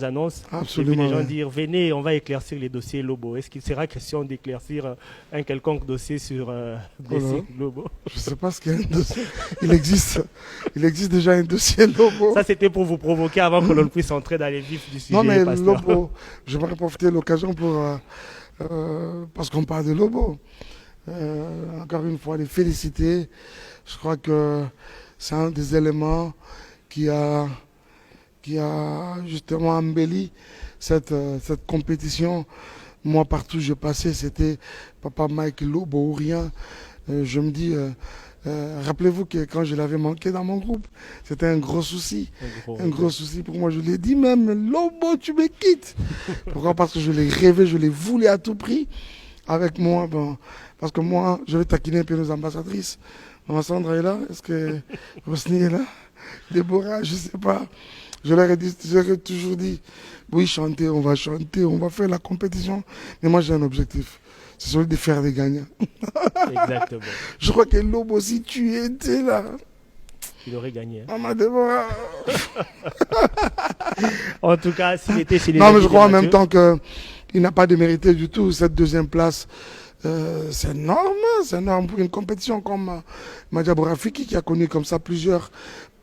grandes annonces. Absolument. Et puis les gens Ouais. dire, venez, on va éclaircir les dossiers Lobo. Est-ce qu'il sera question d'éclaircir un quelconque dossier sur Blessing Lobo? Je ne sais pas ce qu'il y a un dossier. Il existe déjà un dossier Lobo. Ça, c'était pour vous provoquer avant que l'on puisse entrer dans les vifs du sujet. Non, mais pasteur. Lobo, j'aimerais profiter de l'occasion pour. Parce qu'on parle de Lobo. Encore une fois, les féliciter. Je crois que c'est un des éléments qui a justement embelli cette compétition. Moi, partout où je passais, c'était Papa Mike Lobo ou rien. Je me dis, rappelez-vous que quand je l'avais manqué dans mon groupe, c'était un gros souci. Un gros souci pour moi. Je l'ai dit même, Lobo, tu me quittes. Pourquoi? Parce que je l'ai rêvé, je l'ai voulu à tout prix avec moi. Bon, parce que moi, je vais taquiner un peu nos ambassadrices. Maman Sandra est là. Est-ce que Rosny est là? Déborah, je ne sais pas. Je leur ai toujours dit, oui, chanter, on va faire la compétition. Mais moi, j'ai un objectif. C'est celui de faire des gagnants. Exactement. Je crois que Lobo, si tu étais là, il aurait gagné. Hein. Maman Déborah. En tout cas, s'il était chez les non, mais je crois en même temps qu'il n'a pas démérité du tout cette deuxième place. C'est énorme pour une compétition comme Madjabou Rafiki qui a connu comme ça plusieurs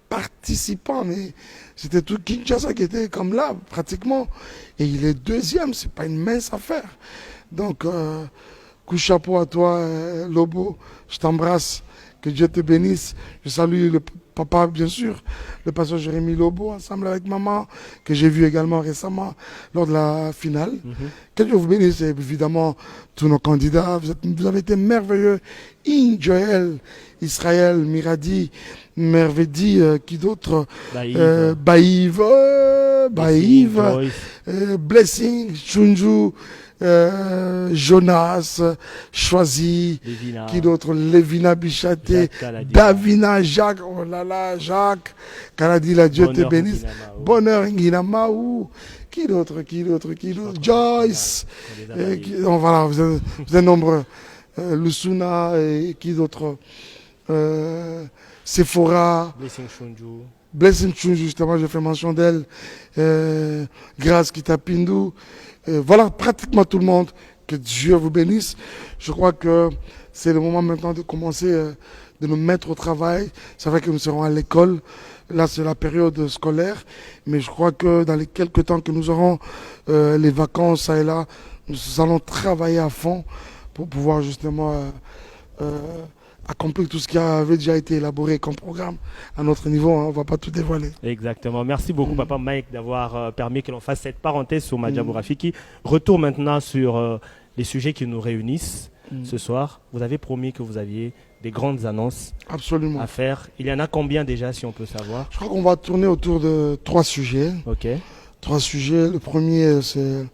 participants, mais c'était tout Kinshasa qui était comme là pratiquement, et il est deuxième, c'est pas une mince affaire. Donc coup de chapeau à toi Lobo, je t'embrasse, que Dieu te bénisse. Je salue le papa bien sûr, le pasteur Jérémy Lobo ensemble avec maman, que j'ai vu également récemment lors de la finale. Que Dieu vous bénisse, et évidemment tous nos candidats, vous avez été merveilleux. Joël, Israël, Miradi, Mervedi, qui d'autre? Baïve, Blessing, Chunju, Jonas, Choisi, Lévina. Qui d'autre? Lévina Bichaté, Davina, Jacques, oh là là, Jacques, Kaladila, Dieu te bénisse. Bonheur Nguinamaou. Qui d'autre? Joyce. Voilà, vous êtes nombreux. Lusuna, et qui d'autre? Sephora. Blessing Chunju, justement, je fais mention d'elle. Grâce Kitapindu. Voilà, pratiquement tout le monde. Que Dieu vous bénisse. Je crois que c'est le moment maintenant de commencer de nous mettre au travail. C'est vrai que nous serons à l'école. Là, c'est la période scolaire. Mais je crois que dans les quelques temps que nous aurons, les vacances, ça et là, nous allons travailler à fond pour pouvoir justement accomplir tout ce qui avait déjà été élaboré comme programme à notre niveau. Hein, on ne va pas tout dévoiler. Exactement. Merci beaucoup, Papa Mike, d'avoir permis que l'on fasse cette parenthèse sur Madjabou Rafiki. Retour maintenant sur les sujets qui nous réunissent ce soir. Vous avez promis que vous aviez des grandes annonces à faire. Il y en a combien déjà, si on peut savoir? Je crois qu'on va tourner autour de 3 sujets. Ok. 3 sujets. Le premier, c'est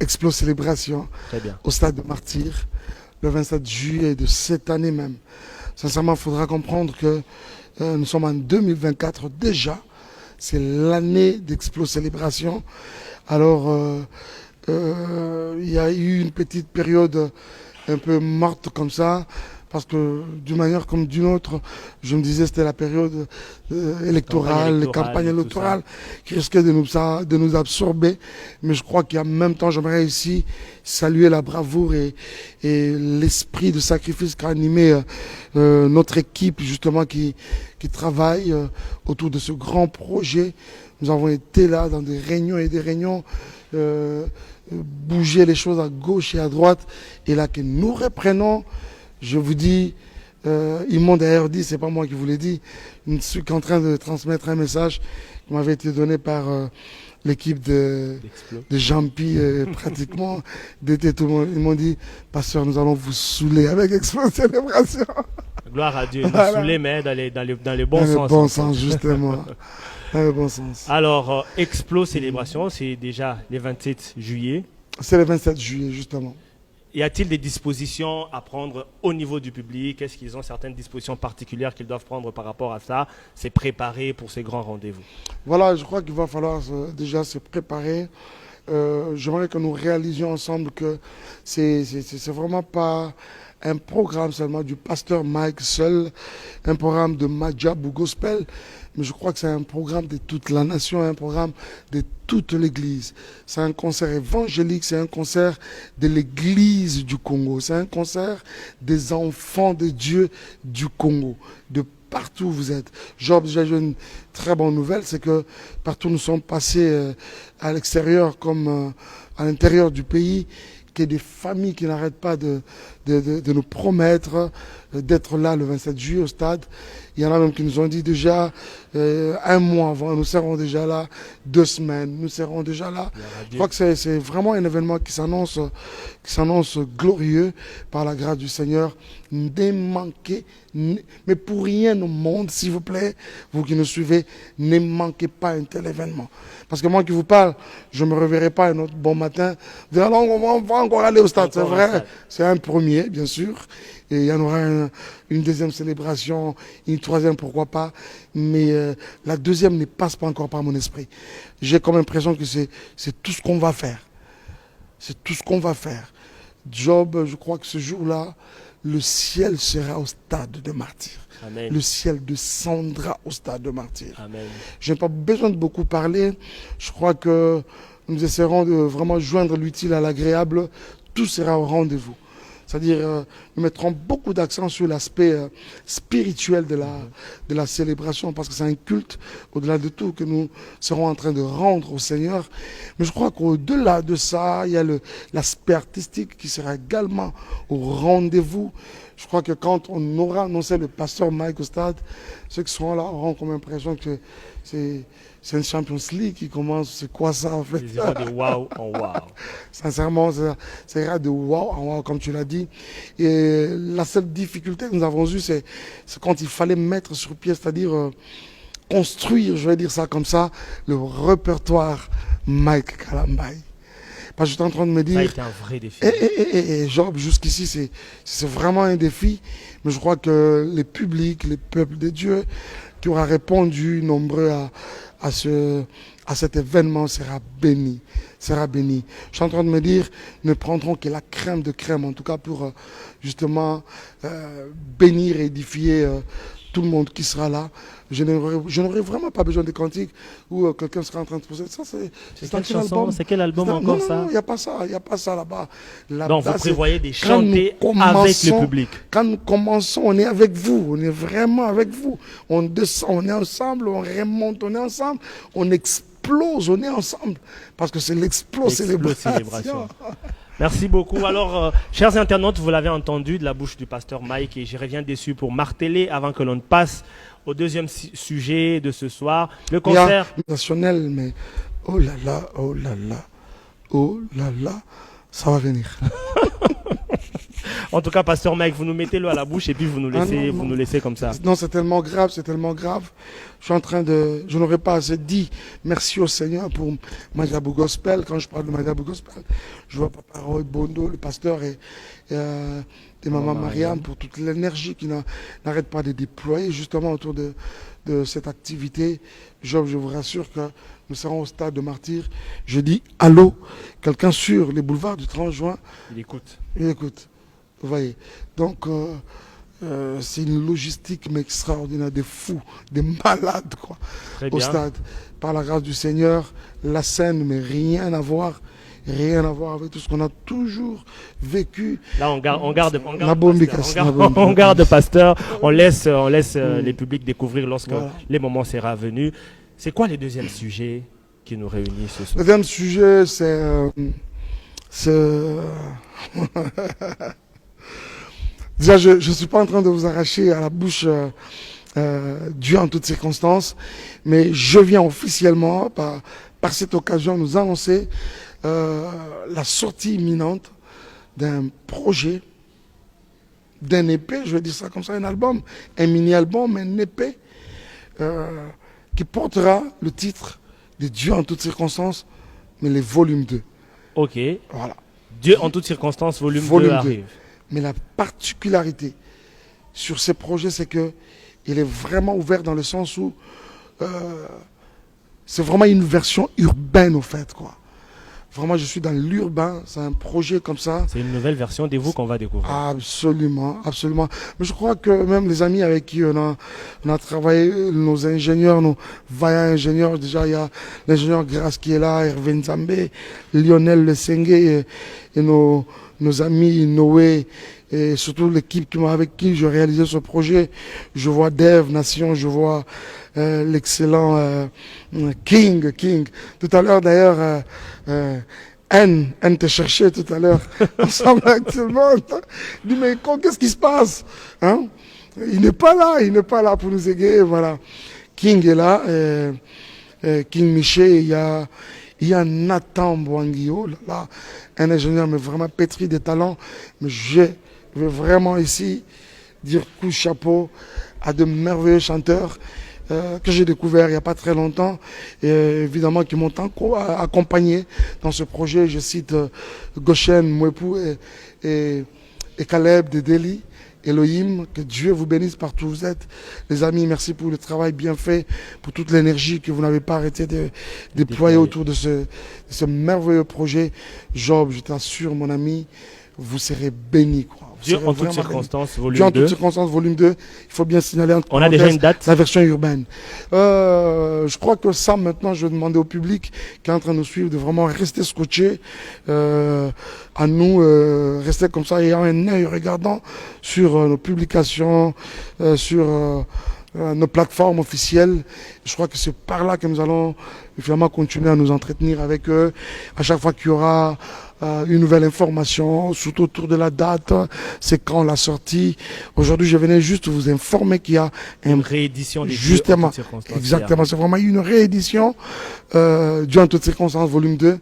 Explo Célébration au stade de Martyrs, le 27 juillet de cette année même. Sincèrement, il faudra comprendre que nous sommes en 2024 déjà. C'est l'année d'Explo Célébration. Alors, il y a eu une petite période un peu morte comme ça, parce que d'une manière comme d'une autre, je me disais c'était la période électorale, les campagnes électorales qui risquaient de nous absorber. Mais je crois qu'en même temps, j'aimerais ici saluer la bravoure et l'esprit de sacrifice qu'a animé notre équipe justement qui travaille autour de ce grand projet. Nous avons été là dans des réunions et des réunions, bouger les choses à gauche et à droite, et là que nous reprenons. Je vous dis, ils m'ont d'ailleurs dit, c'est pas moi qui vous l'ai dit, je suis en train de transmettre un message qui m'avait été donné par l'équipe de Jean-Pi, pratiquement, d'été tout le monde. Ils m'ont dit, pasteur, nous allons vous saouler avec Explo Célébration. Gloire à Dieu, nous saouler, mais dans le bon sens. Dans le bon sens, justement. Dans le bon sens. Alors, Explo Célébration, c'est déjà le 27 juillet. C'est le 27 juillet, justement. Y a-t-il des dispositions à prendre au niveau du public? Est-ce qu'ils ont certaines dispositions particulières qu'ils doivent prendre par rapport à ça? C'est préparer pour ces grands rendez-vous? Voilà, je crois qu'il va falloir déjà se préparer. J'aimerais que nous réalisions ensemble que c'est vraiment pas un programme seulement du pasteur Mike seul, un programme de Madjabou Gospel, mais je crois que c'est un programme de toute la nation, un programme de toute l'Église. C'est un concert évangélique, c'est un concert de l'Église du Congo, c'est un concert des enfants de Dieu du Congo, de partout où vous êtes. Job, j'ai une très bonne nouvelle, c'est que partout nous sommes passés à l'extérieur comme à l'intérieur du pays, qu'il y a des familles qui n'arrêtent pas de nous promettre d'être là le 27 juillet au stade. Il y en a même qui nous ont dit déjà un mois avant, nous serons déjà là, 2 semaines, nous serons déjà là. Je crois que c'est vraiment un événement qui s'annonce glorieux par la grâce du Seigneur. Ne manquez, mais pour rien au monde, s'il vous plaît, vous qui nous suivez, ne manquez pas un tel événement. Parce que moi qui vous parle, je ne me reverrai pas un autre bon matin. Alors on va encore aller au stade, c'est vrai. C'est un premier, bien sûr. Et il y en aura une deuxième célébration, une troisième, pourquoi pas. Mais la deuxième ne passe pas encore par mon esprit. J'ai comme impression que c'est tout ce qu'on va faire. C'est tout ce qu'on va faire. Job, je crois que ce jour-là, le ciel sera au stade de martyr. Amen. Le ciel descendra au stade de martyr. Amen. Je n'ai pas besoin de beaucoup parler. Je crois que nous essaierons de vraiment joindre l'utile à l'agréable. Tout sera au rendez-vous. C'est-à-dire, nous mettrons beaucoup d'accent sur l'aspect spirituel de la célébration, parce que c'est un culte, au-delà de tout, que nous serons en train de rendre au Seigneur. Mais je crois qu'au-delà de ça, il y a l'aspect artistique qui sera également au rendez-vous. Je crois que quand on aura annoncé le pasteur Mike au stade, ceux qui seront là auront comme impression que c'est une Champions League qui commence. C'est quoi ça en fait? Ils iront de wow en wow. Sincèrement, ça ira de wow en wow, comme tu l'as dit. Et la seule difficulté que nous avons eue, c'est quand il fallait mettre sur pied, c'est-à-dire construire, je vais dire ça comme ça, le répertoire Mike Kalambaye. Parce que j'étais en train de me dire... Ça a été un vrai défi. Et Job, jusqu'ici, c'est vraiment un défi. Mais je crois que les publics, les peuples de Dieu, qui aura répondu nombreux à cet événement sera béni. Sera béni. Je suis en train de me dire, ne prendrons que la crème de crème, en tout cas pour justement bénir et édifier tout le monde qui sera là. Je n'aurai vraiment pas besoin de cantiques où quelqu'un sera en train de poser. Ça, c'est quelle chanson? C'est quel album encore ça? Non, il n'y a pas ça. Il n'y a pas ça là-bas. Donc vous prévoyez des chanter avec le public. Quand nous commençons, on est avec vous. On est vraiment avec vous. On descend, on est ensemble, on remonte, on est ensemble. On explose, on est ensemble. Parce que c'est célébration. Merci beaucoup. Alors, chers internautes, vous l'avez entendu de la bouche du pasteur Mike, et je reviens dessus pour marteler avant que l'on passe au deuxième sujet de ce soir, le concert national. Mais oh là là, oh là là, oh là là, ça va venir. En tout cas, pasteur Mike, vous nous mettez l'eau à la bouche et puis vous nous laissez comme ça. Non, c'est tellement grave, c'est tellement grave. Je n'aurais pas assez dit merci au Seigneur pour Madjabou Gospel. Quand je parle de Madjabou Gospel, je vois Papa Roy Bondo, le pasteur, et Maman Mariam, pour toute l'énergie qui n'arrête pas de déployer justement autour de cette activité. Job, je vous rassure que nous serons au stade de martyr. Je dis allô, quelqu'un sur les boulevards du 30 juin. Il écoute. Il écoute. Vous voyez. Donc, c'est une logistique mais extraordinaire, des fous, des malades, quoi, au stade. Par la grâce du Seigneur, la scène, mais rien à voir avec tout ce qu'on a toujours vécu. Là, on garde pasteur, on laisse les publics découvrir lorsque les moments seront venus. C'est quoi les deuxièmes sujets qui nous réunissent ce soir? Le deuxième sujet, c'est déjà, je ne suis pas en train de vous arracher à la bouche Dieu en toutes circonstances, mais je viens officiellement, par cette occasion, nous annoncer la sortie imminente d'un projet, d'un EP, je vais dire ça comme ça, un album, un mini-album, un EP, qui portera le titre de Dieu en toutes circonstances, mais les volumes 2. Ok. Voilà. Dieu en toutes circonstances, volume 2 arrive. Mais la particularité sur ces projets, c'est qu'il est vraiment ouvert dans le sens où c'est vraiment une version urbaine, au fait, quoi. Vraiment, je suis dans l'urbain. C'est un projet comme ça. C'est une nouvelle version de vous qu'on va découvrir. Absolument, absolument. Mais je crois que même les amis avec qui on a travaillé, nos ingénieurs, nos vaillants ingénieurs, déjà il y a l'ingénieur Grasse qui est là, Hervé Nzambé, Lionel Lesengue et nos amis Noé et surtout l'équipe avec qui je réalisais ce projet. Je vois Dev Nation, je vois l'excellent King. Tout à l'heure d'ailleurs, N te cherchait tout à l'heure, ensemble actuellement. Il dit mais qu'est-ce qui se passe, hein? Il n'est pas là pour nous égayer, voilà. King est là, King Miché, il y a Nathan Boanguio, là, un ingénieur mais vraiment pétri de talent. Mais je veux vraiment ici dire coup de chapeau à de merveilleux chanteurs que j'ai découvert il n'y a pas très longtemps et évidemment qui m'ont accompagné dans ce projet. Je cite Goshen Mwepou et Caleb de Delhi. Elohim, que Dieu vous bénisse partout où vous êtes. Les amis, merci pour le travail bien fait, pour toute l'énergie que vous n'avez pas arrêté de déployer autour de ce merveilleux projet. Job, je t'assure, mon ami, vous serez bénis, quoi. Dieu en toutes circonstances, volume 2. Dieu en toutes circonstances, volume 2. Il faut bien signaler on a déjà une date. La version urbaine. Je crois que ça, maintenant, je vais demander au public qui est en train de nous suivre de vraiment rester scotché à nous, rester comme ça, ayant un œil regardant sur nos publications, sur nos plateformes officielles. Je crois que c'est par là que nous allons finalement continuer à nous entretenir avec eux. À chaque fois qu'il y aura une nouvelle information, surtout autour de la date, c'est quand la sortie. Aujourd'hui, je venais juste vous informer qu'il y a une réédition des justement, exactement, c'est vraiment une réédition Dieu en toutes circonstances, volume 2.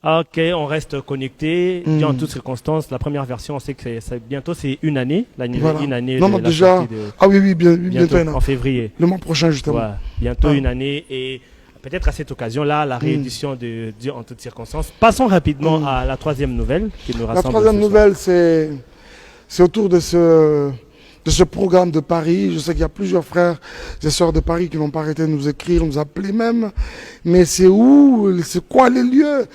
Ok, on reste connecté. Dieu en toutes circonstances, la première version, on sait que bientôt c'est une année. Voilà. Une année. Non, déjà. Ah oui, bientôt en février. Le mois prochain, justement. Ouais, bientôt une année et. Peut-être à cette occasion-là, la réédition de Dieu en toutes circonstances. Passons rapidement à la troisième nouvelle qui nous rassemble. La troisième nouvelle, c'est autour de ce programme de Paris. Je sais qu'il y a plusieurs frères et sœurs de Paris qui n'ont pas arrêté de nous écrire, nous appeler même. Mais c'est où? C'est quoi les lieux?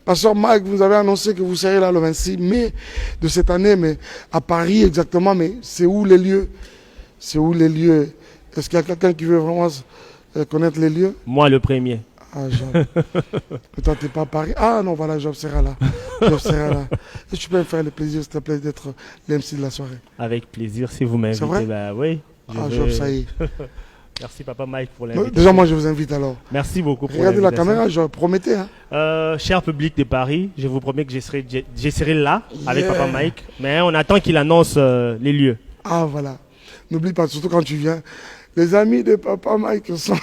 Pasteur Mike, vous avez annoncé que vous serez là le 26 mai de cette année, mais à Paris exactement. Mais c'est où les lieux? C'est où les lieux? Est-ce qu'il y a quelqu'un qui veut vraiment connaître les lieux? Moi, le premier. Ah, Job. Toi, t'es pas à Paris. Ah non, voilà, Job sera là. Job sera là. Et tu peux me faire le plaisir, s'il te plaît, d'être l'MC de la soirée. Avec plaisir, si vous m'invitez. C'est vrai? Bah, oui. Ah, Job, ça y est. Merci, Papa Mike, pour l'invitation. Déjà, moi, je vous invite alors. Merci beaucoup pour regardez la caméra, je promettais. Hein. Cher public de Paris, je vous promets que je serai là avec Papa Mike. Mais on attend qu'il annonce les lieux. Ah, voilà. N'oublie pas, surtout quand tu viens. Les amis de Papa Mike sont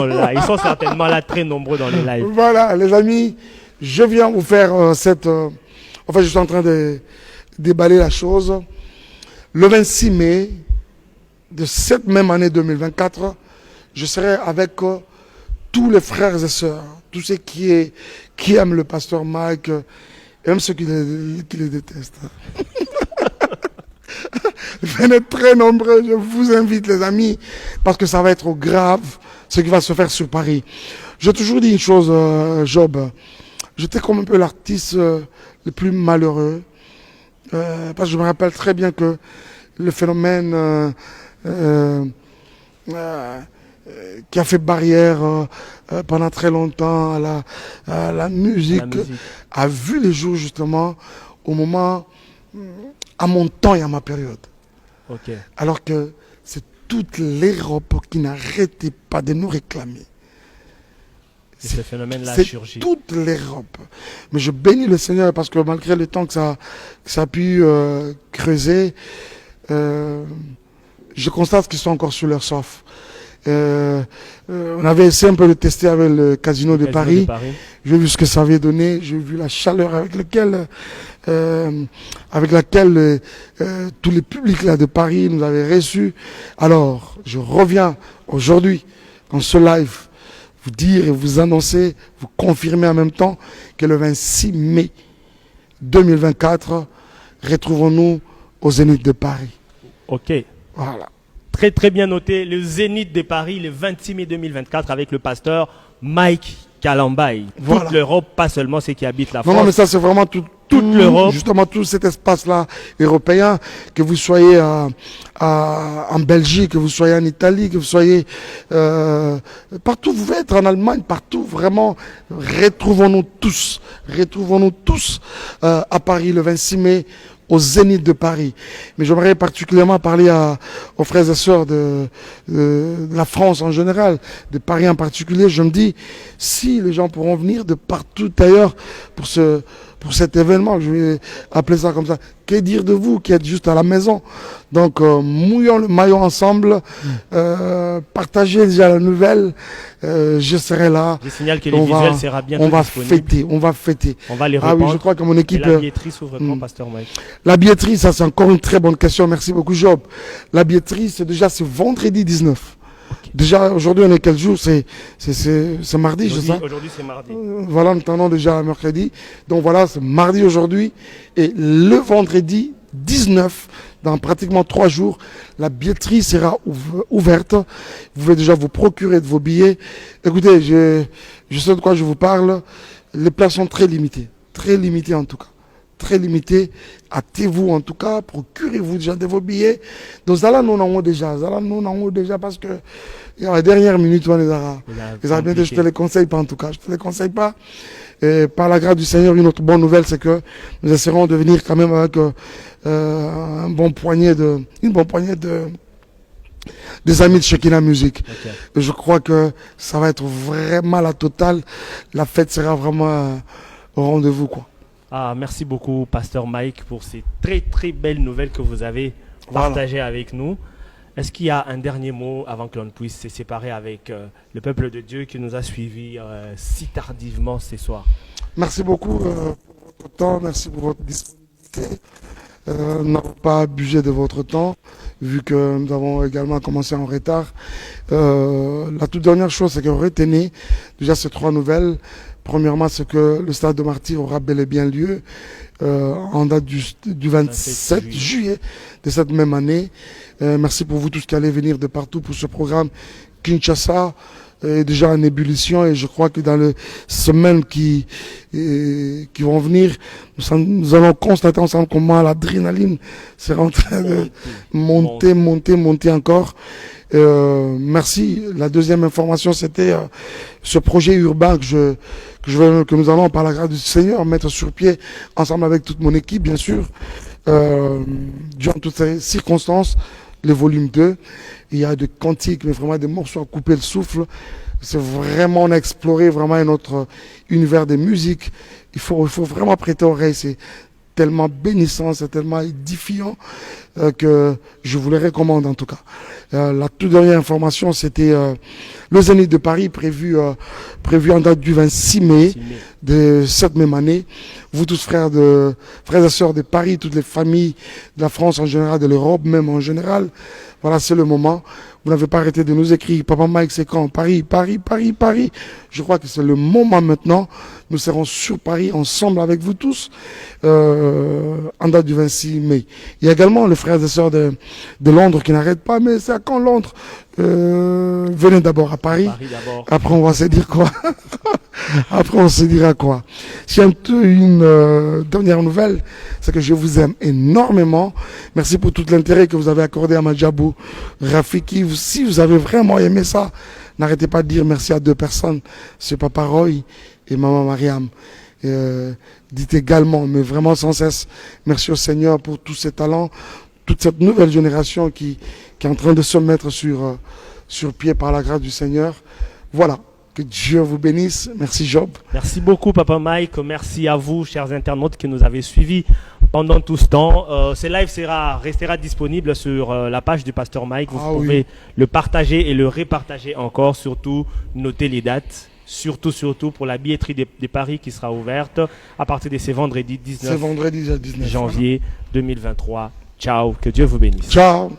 là. Ils sont certainement là, très nombreux dans les lives. Voilà, les amis, je viens vous faire cette... Enfin, je suis en train de déballer la chose. Le 26 mai de cette même année 2024, je serai avec tous les frères et sœurs, tous ceux qui aiment le pasteur Mike, et même ceux qui le détestent. Venez très nombreux, je vous invite les amis, parce que ça va être grave ce qui va se faire sur Paris. J'ai toujours dit une chose, Job, j'étais comme un peu l'artiste le plus malheureux, parce que je me rappelle très bien que le phénomène qui a fait barrière pendant très longtemps à la musique a vu les jours justement au moment, à mon temps et à ma période. Okay. Alors que c'est toute l'Europe qui n'arrêtait pas de nous réclamer. Ce phénomène-là a surgi. C'est toute l'Europe. Mais je bénis le Seigneur parce que malgré le temps que ça a pu creuser, je constate qu'ils sont encore sur leur soif. On avait essayé un peu de tester avec le casino de Paris. J'ai vu ce que ça avait donné. J'ai vu la chaleur avec laquelle tous les publics là de Paris nous avaient reçus. Alors, je reviens aujourd'hui dans ce live vous dire et vous annoncer, vous confirmer en même temps que le 26 mai 2024, retrouvons-nous au Zénith de Paris. Ok. Voilà. Très très bien noté. Le Zénith de Paris, le 26 mai 2024 avec le pasteur Mike Kalambaye. Voilà. Toute l'Europe, pas seulement ceux qui habitent la France. Non, mais ça, c'est vraiment toute l'Europe. Justement, tout cet espace-là européen, que vous soyez en Belgique, que vous soyez en Italie, que vous soyez partout, vous pouvez être en Allemagne, partout, vraiment, retrouvons-nous tous à Paris le 26 mai, au Zénith de Paris. Mais j'aimerais particulièrement parler aux frères et sœurs de la France en général, de Paris en particulier. Je me dis, si les gens pourront venir de partout ailleurs pour cet événement, je vais appeler ça comme ça. Que dire de vous qui êtes juste à la maison? Donc, mouillons le maillot ensemble, partagez déjà la nouvelle, je serai là. Je signale que les visuels sera bientôt on va fêter. On va les répandre. Ah oui, je crois que mon équipe... Et la billetterie s'ouvre quand, Pasteur Mike? La billetterie, ça c'est encore une très bonne question. Merci beaucoup, Job. La billetterie, c'est vendredi 19. Okay. Déjà, aujourd'hui, on est quel jour? C'est mardi, je sais. Aujourd'hui, c'est mardi. Voilà, nous attendons déjà mercredi. Donc voilà, c'est mardi aujourd'hui. Et le vendredi 19, dans pratiquement 3 jours, la billetterie sera ouverte. Vous pouvez déjà vous procurer de vos billets. Écoutez, je sais de quoi je vous parle. Les places sont très limitées en tout cas. Très limité, hâtez-vous en tout cas, procurez-vous déjà de vos billets. Donc ça là, nous en avons déjà parce que à la dernière minute, on les aura bien, je te les conseille pas en tout cas, je te les conseille pas. Et par la grâce du Seigneur, une autre bonne nouvelle, c'est que nous essaierons de venir quand même avec une bonne poignée des amis de Shekinah Music. Okay. Et je crois que ça va être vraiment la totale. La fête sera vraiment au rendez-vous, quoi. Ah, merci beaucoup, Pasteur Mike, pour ces très très belles nouvelles que vous avez partagées avec nous. Est-ce qu'il y a un dernier mot avant que l'on puisse se séparer avec le peuple de Dieu qui nous a suivis si tardivement ce soir? Merci beaucoup pour votre temps, merci pour votre disponibilité. Nous n'avons pas abusé de votre temps, vu que nous avons également commencé en retard. La toute dernière chose, c'est que retenez déjà ces 3 nouvelles. Premièrement, c'est que le stade de Martyrs aura bel et bien lieu en date du 27 juillet de cette même année. Merci pour vous tous qui allez venir de partout pour ce programme. Kinshasa est déjà en ébullition et je crois que dans les semaines qui vont venir, nous allons constater ensemble comment l'adrénaline sera en train de monter encore. Merci. La deuxième information, c'était ce projet urbain que nous allons, par la grâce du Seigneur, mettre sur pied ensemble avec toute mon équipe, bien sûr. Durant toutes ces circonstances, le volume 2, il y a des cantiques, mais vraiment des morceaux à couper le souffle. C'est vraiment, on a exploré vraiment un autre univers de musique. Il faut vraiment prêter oreille. C'est tellement bénissant, c'est tellement édifiant que je vous le recommande en tout cas. La toute dernière information, c'était le Zénith de Paris prévu en date du 26 mai de cette même année. Vous tous frères et sœurs de Paris, toutes les familles de la France en général, de l'Europe même en général, voilà, c'est le moment. Vous n'avez pas arrêté de nous écrire. Papa Mike, c'est quand? Paris. Je crois que c'est le moment maintenant. Nous serons sur Paris ensemble avec vous tous en date du 26 mai. Il y a également les frères et sœurs de Londres qui n'arrêtent pas. Mais c'est à quand Londres? Venez d'abord à Paris. Après, on va se dire quoi? Après, on se dira quoi? S'il y a une dernière nouvelle, c'est que je vous aime énormément. Merci pour tout l'intérêt que vous avez accordé à Madjabou Rafiki. Si vous avez vraiment aimé ça, n'arrêtez pas de dire merci à 2 personnes. C'est Papa Roy et Maman Mariam. Dites également, mais vraiment sans cesse, merci au Seigneur pour tous ces talents, toute cette nouvelle génération qui est en train de se mettre sur pied par la grâce du Seigneur. Voilà. Que Dieu vous bénisse. Merci Job. Merci beaucoup Papa Mike. Merci à vous, chers internautes, qui nous avez suivis pendant tout ce temps. Ce live restera disponible sur la page du Pasteur Mike. Vous pouvez le partager et le repartager encore. Surtout, notez les dates. Surtout pour la billetterie des paris qui sera ouverte à partir de ce vendredi 19 janvier 2023. Ciao. Que Dieu vous bénisse. Ciao.